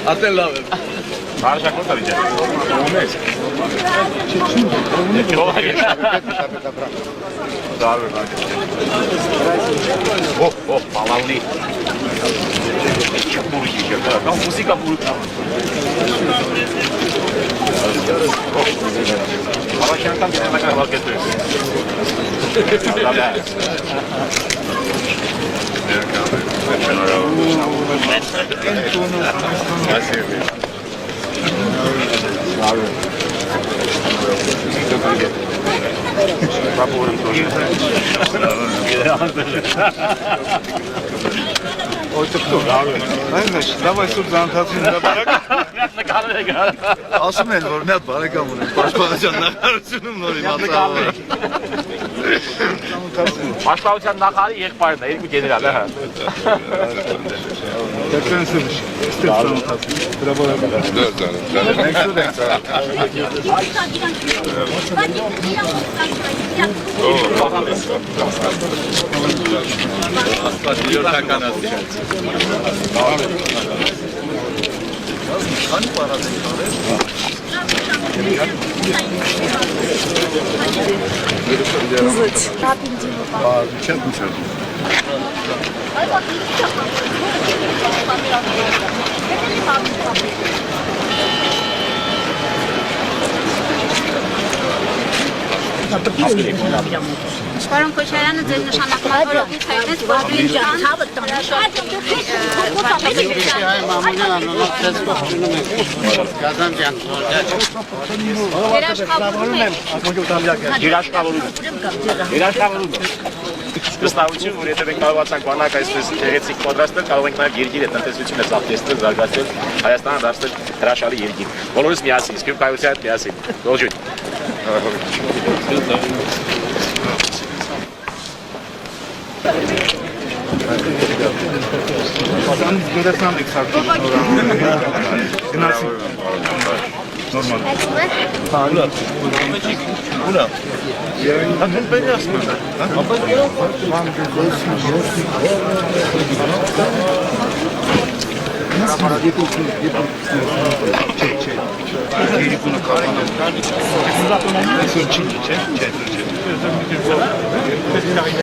Atın lave. Harika kurtar iyice. Olmaz. Oh, oh, palavri. Çok buruşuyor. Tam müzik buruşuyor. Ama şarkıdan bir ne kadar vazgeçiyor. Ой, ты кто? Знаешь, давай суд за антацию на барак. Asım el var, ne yapar? Ne kamını? Başbakanlar arasının oraya nasıl? Başlavuşan nakali ilk parında, ilk general ha. Tekrar sürüş. İstiyorsan антацию. Bravo. Да, да. Պարոն Քոչարյանը ձեր նշանակման օրոքից հայտնեց, որ դու ցավը Վստահություն, որ եթե մենք կարողացանք բանակ այսպես գեղեցիկ պատրաստել, կարող ենք նաև երկիր այդ տնտեսությունը զարգացնել, զարգացնել, Հայաստանը դարձնել հրաշալի երկիր։ Բոլորս միասին, իսկ կայության հետ միասին։ Ողջույն։ Kazanız göresen eksartı. Gnasim. Normal. Murat. Murat. Lan ben aslında. Çek.